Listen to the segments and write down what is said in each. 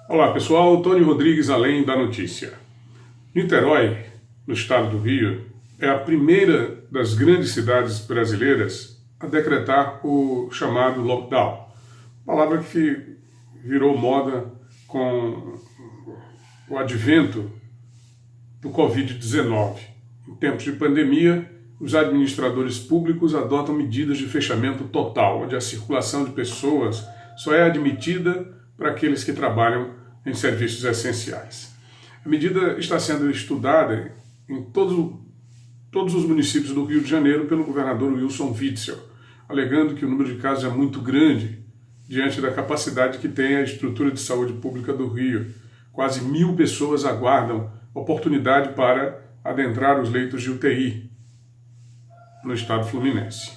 Olá pessoal, Tony Rodrigues, Além da Notícia. Niterói, no estado do Rio, é a primeira das grandes cidades brasileiras a decretar o chamado lockdown, palavra que virou moda com o advento do Covid-19. Em tempos de pandemia, os administradores públicos adotam medidas de fechamento total, onde a circulação de pessoas só é admitida para aqueles que trabalham em serviços essenciais. A medida está sendo estudada em todos os municípios do Rio de Janeiro pelo governador Wilson Witzel, alegando que o número de casos é muito grande diante da capacidade que tem a estrutura de saúde pública do Rio. Quase 1.000 pessoas aguardam oportunidade para adentrar os leitos de UTI no estado fluminense.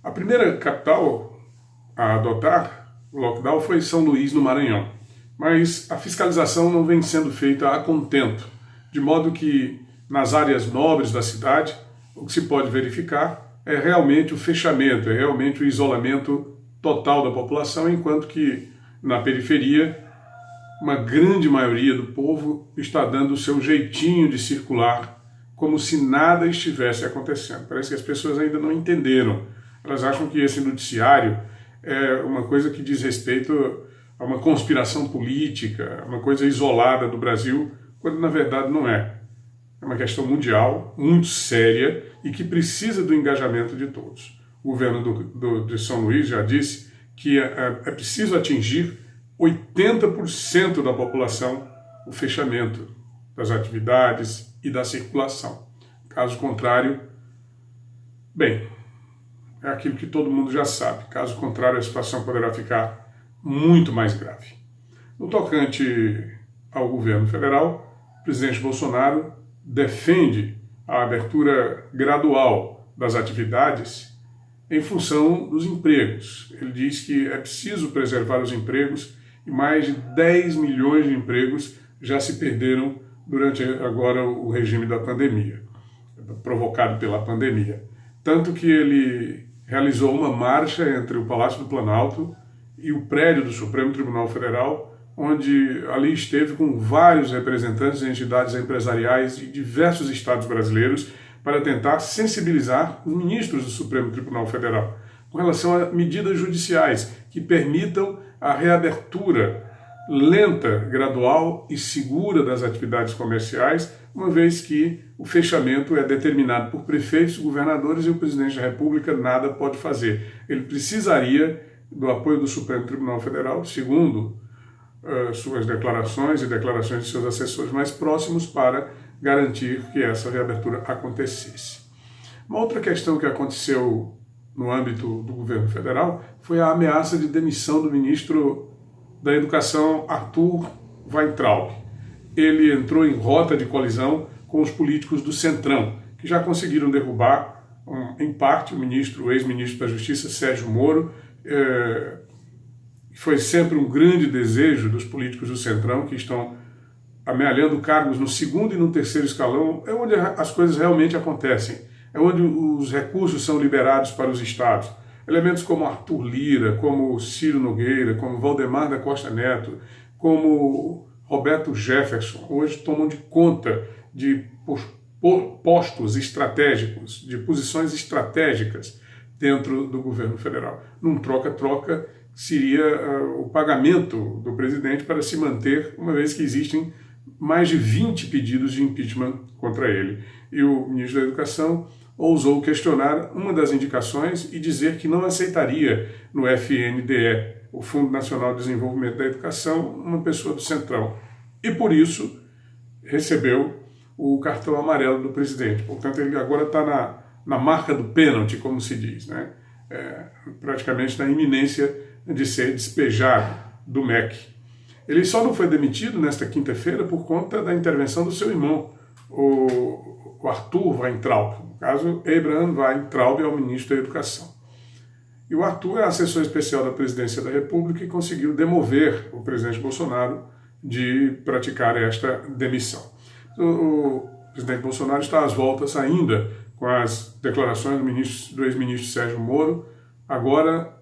A primeira capital a adotar o lockdown foi São Luís, no Maranhão, mas a fiscalização não vem sendo feita a contento, de modo que nas áreas nobres da cidade o que se pode verificar é realmente o fechamento, é realmente o isolamento total da população, enquanto que na periferia uma grande maioria do povo está dando o seu jeitinho de circular como se nada estivesse acontecendo. Parece que as pessoas ainda não entenderam. Elas acham que esse noticiário é uma coisa que diz respeito a uma conspiração política, uma coisa isolada do Brasil, quando na verdade não é. É uma questão mundial, muito séria e que precisa do engajamento de todos. O governo de São Luís já disse que é preciso atingir 80% da população o fechamento das atividades e da circulação. Caso contrário, bem, é aquilo que todo mundo já sabe. Caso contrário, a situação poderá ficar muito mais grave. No tocante ao governo federal, o presidente Bolsonaro defende a abertura gradual das atividades em função dos empregos. Ele diz que é preciso preservar os empregos e mais de 10 milhões de empregos já se perderam durante agora o regime da pandemia, provocado pela pandemia. Tanto que ele realizou uma marcha entre o Palácio do Planalto e o prédio do Supremo Tribunal Federal, onde ali esteve com vários representantes de entidades empresariais de diversos estados brasileiros para tentar sensibilizar os ministros do Supremo Tribunal Federal com relação a medidas judiciais que permitam a reabertura lenta, gradual e segura das atividades comerciais, uma vez que o fechamento é determinado por prefeitos, governadores e o presidente da República nada pode fazer. Ele precisaria do apoio do Supremo Tribunal Federal, segundo suas declarações e declarações de seus assessores mais próximos, para garantir que essa reabertura acontecesse. Uma outra questão que aconteceu no âmbito do governo federal foi a ameaça de demissão do ministro da Educação, Arthur Weintraub. Ele entrou em rota de colisão com os políticos do Centrão, que já conseguiram derrubar, em parte, o ex-ministro da Justiça, Sérgio Moro. Foi sempre um grande desejo dos políticos do Centrão, que estão amealhando cargos no segundo e no terceiro escalão, é onde as coisas realmente acontecem, é onde os recursos são liberados para os estados. Elementos como Arthur Lira, como Ciro Nogueira, como Valdemar da Costa Neto, como Roberto Jefferson, hoje tomam de conta de postos estratégicos, de posições estratégicas dentro do governo federal. Num troca-troca seria o pagamento do presidente para se manter, uma vez que existem mais de 20 pedidos de impeachment contra ele. E o ministro da Educação ousou questionar uma das indicações e dizer que não aceitaria no FNDE, o Fundo Nacional de Desenvolvimento da Educação, uma pessoa do Centrão. E por isso recebeu o cartão amarelo do presidente. Portanto, ele agora está na marca do pênalti, como se diz, né? Praticamente na iminência de ser despejado do MEC. Ele só não foi demitido nesta quinta-feira por conta da intervenção do seu irmão, o Arthur Weintraub. No caso, Abraham Weintraub é o ministro da Educação. E o Arthur é assessor especial da Presidência da República e conseguiu demover o presidente Bolsonaro de praticar esta demissão. O presidente Bolsonaro está às voltas ainda com as declarações do ex-ministro Sérgio Moro, agora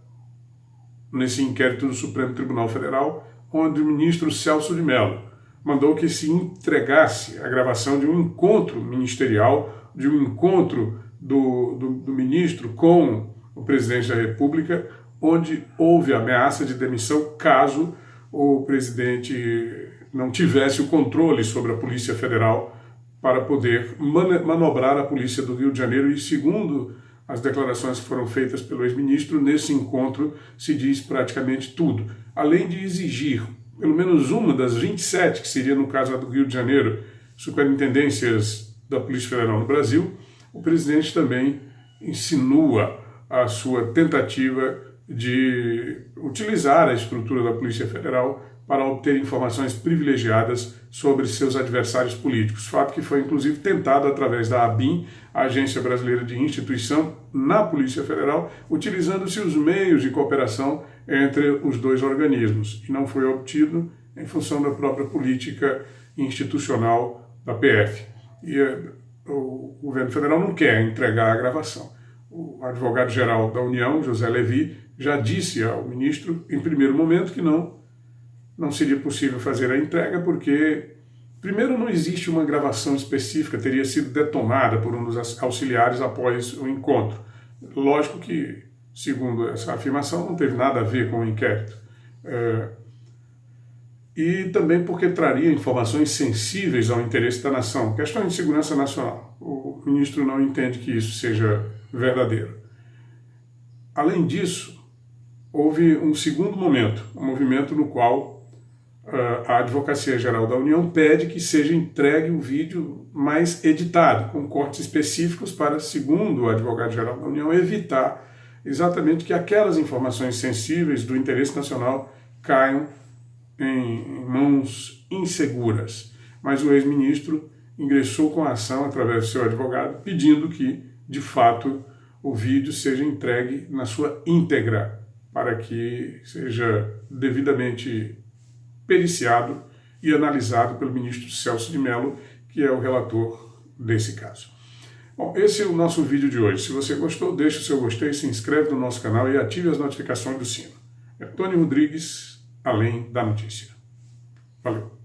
nesse inquérito do Supremo Tribunal Federal, onde o ministro Celso de Mello mandou que se entregasse a gravação de um encontro ministerial, de um encontro do ministro com o presidente da República, onde houve ameaça de demissão caso o presidente não tivesse o controle sobre a Polícia Federal para poder manobrar a Polícia do Rio de Janeiro. E segundo as declarações que foram feitas pelo ex-ministro, nesse encontro se diz praticamente tudo, além de exigir pelo menos uma das 27, que seria no caso do Rio de Janeiro, superintendências da Polícia Federal no Brasil. O presidente também insinua a sua tentativa de utilizar a estrutura da Polícia Federal para obter informações privilegiadas sobre seus adversários políticos, fato que foi inclusive tentado através da ABIN, a Agência Brasileira de Instituição, na Polícia Federal, utilizando-se os meios de cooperação entre os dois organismos, e não foi obtido em função da própria política institucional da PF. E o governo federal não quer entregar a gravação. O advogado-geral da União, José Levi, já disse ao ministro, em primeiro momento, que não seria possível fazer a entrega porque, primeiro, não existe uma gravação específica, teria sido detonada por um dos auxiliares após o encontro. Lógico que, segundo essa afirmação, não teve nada a ver com o inquérito. E também porque traria informações sensíveis ao interesse da nação, questões de segurança nacional. O ministro não entende que isso seja verdadeiro. Além disso, houve um segundo momento, um movimento no qual a Advocacia Geral da União pede que seja entregue o vídeo mais editado, com cortes específicos para, segundo o advogado-geral da União, evitar exatamente que aquelas informações sensíveis do interesse nacional caiam em mãos inseguras. Mas o ex-ministro ingressou com a ação através do seu advogado, pedindo que, de fato, o vídeo seja entregue na sua íntegra, para que seja devidamente periciado e analisado pelo ministro Celso de Mello, que é o relator desse caso. Bom, esse é o nosso vídeo de hoje. Se você gostou, deixe o seu gostei, se inscreve no nosso canal e ative as notificações do sino. É Tony Rodrigues, Além da Notícia. Valeu!